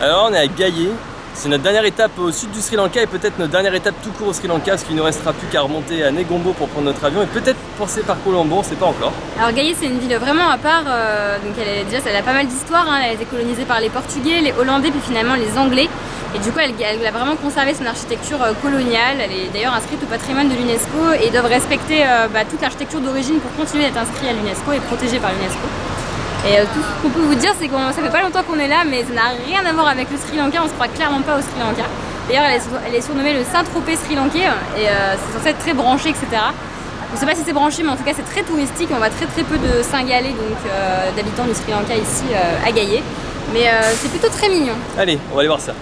Alors on est à Gaye, c'est notre dernière étape au sud du Sri Lanka et peut-être notre dernière étape tout court au Sri Lanka parce qu'il ne restera plus qu'à remonter à Negombo pour prendre notre avion et peut-être passer par Colombo, on ne sait pas encore. Alors Gaye c'est une ville vraiment à part, donc elle a pas mal d'histoire, hein. Elle a été colonisée par les Portugais, les Hollandais puis finalement les Anglais. Et du coup elle a vraiment conservé son architecture coloniale, elle est d'ailleurs inscrite au patrimoine de l'UNESCO et doivent respecter toute l'architecture d'origine pour continuer d'être inscrit à l'UNESCO et protégée par l'UNESCO. Et tout ce qu'on peut vous dire, c'est que ça fait pas longtemps qu'on est là, mais ça n'a rien à voir avec le Sri Lanka, on se croit clairement pas au Sri Lanka. D'ailleurs, elle est surnommée le Saint-Tropez sri-lankais, et c'est censé être très branché, etc. On sait pas si c'est branché, mais en tout cas, c'est très touristique. On voit très peu de Singalais, donc d'habitants du Sri Lanka ici à Gaye. Mais c'est plutôt très mignon. Allez, on va aller voir ça.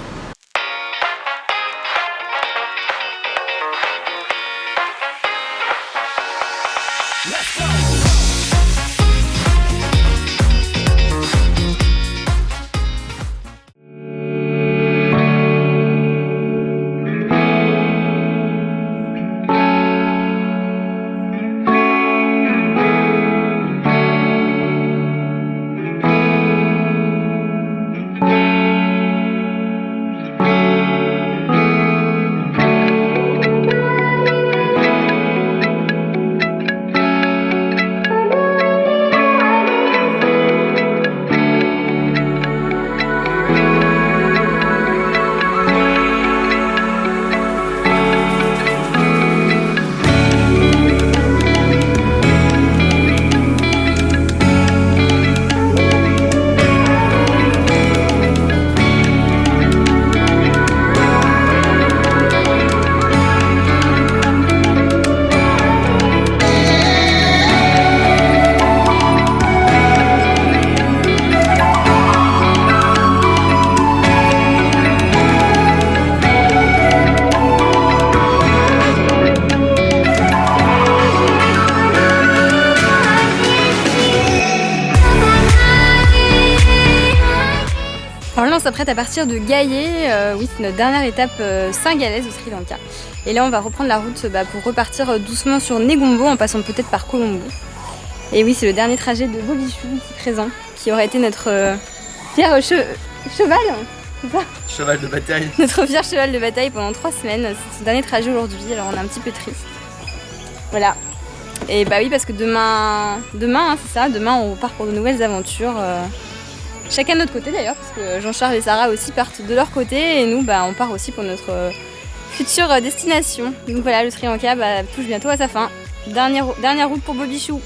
Alors là on s'apprête à partir de Gaye, oui c'est notre dernière étape singalaise au Sri Lanka. Et là on va reprendre la route pour repartir doucement sur Negombo en passant peut-être par Colombo. Et oui c'est le dernier trajet de Bobichou ici présent, qui aurait été notre fier cheval, c'est ça ? Cheval de bataille. Notre fier cheval de bataille pendant 3 semaines, c'est son dernier trajet aujourd'hui, alors on est un petit peu triste. Voilà. Et bah oui parce que demain hein, c'est ça, demain on repart pour de nouvelles aventures. Chacun de notre côté d'ailleurs, parce que Jean-Charles et Sarah aussi partent de leur côté et nous on part aussi pour notre future destination. Donc voilà, le Sri Lanka touche bientôt à sa fin. Dernière route pour Bobichou,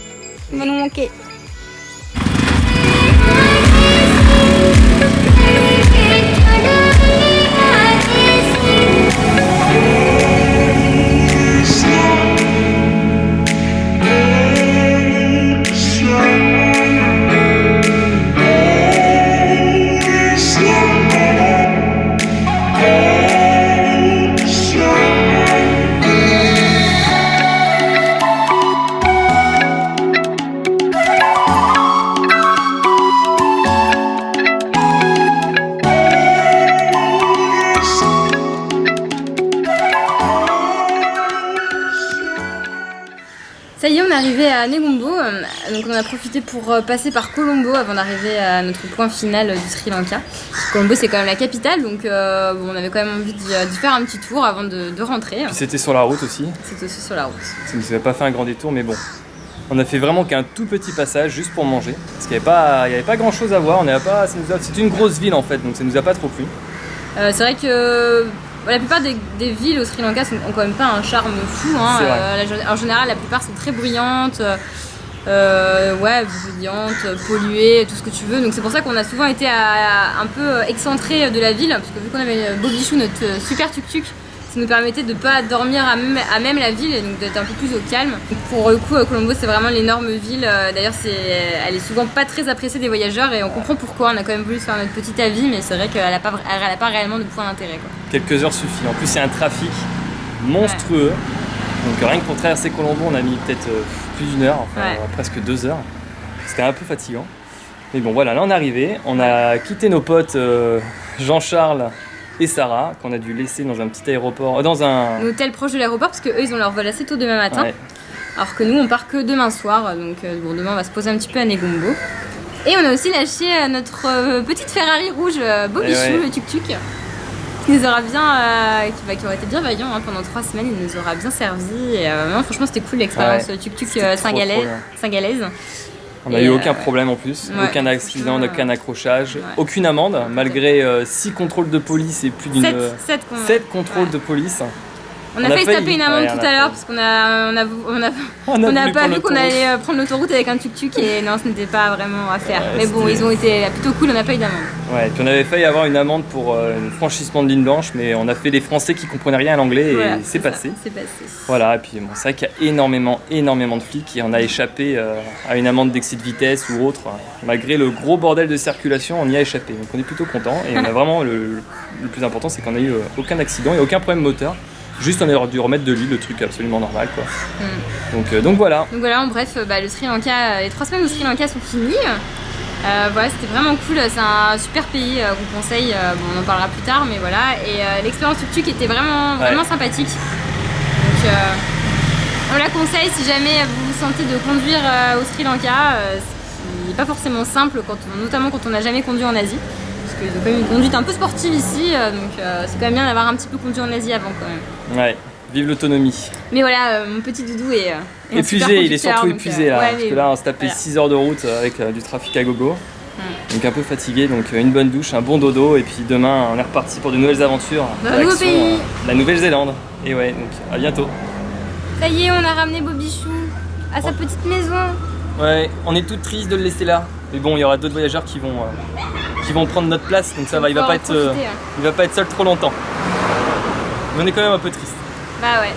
il va nous manquer. Ça y est, on est arrivé à Negombo, donc on a profité pour passer par Colombo avant d'arriver à notre point final du Sri Lanka. Colombo c'est quand même la capitale, donc on avait quand même envie d'y faire un petit tour avant de rentrer. Puis c'était sur la route aussi. C'était aussi sur la route. Ça ne nous avait pas fait un grand détour, mais bon. On a fait vraiment qu'un tout petit passage juste pour manger, parce qu'il n'y avait pas grand chose à voir. C'est une grosse ville en fait, donc ça nous a pas trop plu. C'est vrai que la plupart des villes au Sri Lanka ont quand même pas un charme fou. Hein. En général, la plupart sont très bruyantes, polluées, tout ce que tu veux. Donc c'est pour ça qu'on a souvent été un peu excentré de la ville, parce que vu qu'on avait Bobichou, notre super tuk-tuk, ça nous permettait de ne pas dormir à même la ville et donc d'être un peu plus au calme. Pour le coup, Colombo c'est vraiment l'énorme ville. D'ailleurs elle est souvent pas très appréciée des voyageurs et on comprend pourquoi. On a quand même voulu se faire notre petit avis, mais c'est vrai qu'elle n'a pas réellement de point d'intérêt. Quelques heures suffit. En plus c'est un trafic monstrueux. Donc rien que pour traverser Colombo on a mis peut-être plus d'1 heure, presque 2 heures. C'était un peu fatigant. Mais bon voilà, là on est arrivé. On a quitté nos potes Jean-Charles et Sarah, qu'on a dû laisser dans un petit aéroport, dans un hôtel proche de l'aéroport, parce qu'eux ils ont leur vol assez tôt demain matin. Ouais. Alors que nous on part que demain soir, donc demain on va se poser un petit peu à Negombo. Et on a aussi lâché notre petite Ferrari rouge Bobichou, le tuk-tuk, qui nous aura bien, qui aurait été bien vaillant pendant 3 semaines, il nous aura bien servi. Et non, franchement, c'était cool l'expérience tuk-tuk singalaise. On n'a eu aucun problème en plus, aucun accident, aucun accrochage, aucune amende, malgré 6 contrôles de police et plus d'une 7 contrôles de police. On a failli se taper une amende tout à l'heure parce qu'on n'a pas vu qu'on allait prendre l'autoroute avec un tuk-tuk et non, ce n'était pas vraiment à faire. Mais bon, ils ont été plutôt cool, on n'a pas eu d'amende. Ouais, et puis on avait failli avoir une amende pour un franchissement de ligne blanche, mais on a fait des Français qui comprenaient rien à l'anglais et c'est passé. Voilà, et puis bon, c'est vrai qu'il y a énormément de flics et on a échappé à une amende d'excès de vitesse ou autre. Malgré le gros bordel de circulation, on y a échappé. Donc on est plutôt content et on a vraiment le plus important, c'est qu'on n'a eu aucun accident et aucun problème moteur. Juste on a dû remettre de l'huile, le truc absolument normal quoi. Donc voilà. Donc voilà, en bref, le Sri Lanka, les 3 semaines au Sri Lanka sont finies. Voilà, c'était vraiment cool, c'est un super pays qu'on conseille, bon, on en parlera plus tard, mais voilà. Et l'expérience tuk-tuk était vraiment sympathique. Donc on la conseille si jamais vous vous sentez de conduire au Sri Lanka. Ce qui n'est pas forcément simple, notamment quand on n'a jamais conduit en Asie. Ils ont quand même une conduite un peu sportive ici, donc c'est quand même bien d'avoir un petit peu conduit en Asie avant quand même. Ouais, vive l'autonomie. Mais voilà, mon petit doudou est épuisé, il est surtout épuisé là, parce que là on se tapait 6 heures de route avec du trafic à gogo, donc un peu fatigué, donc une bonne douche, un bon dodo, et puis demain on est reparti pour de nouvelles aventures. Dans un nouveau pays. La Nouvelle-Zélande, et ouais, donc à bientôt. Ça y est, on a ramené Bobichou à sa petite maison. Ouais, on est tout triste de le laisser là, mais bon, il y aura d'autres voyageurs qui vont prendre notre place, donc ça va, il va pas être seul trop longtemps. Mais on est quand même un peu triste. Bah ouais.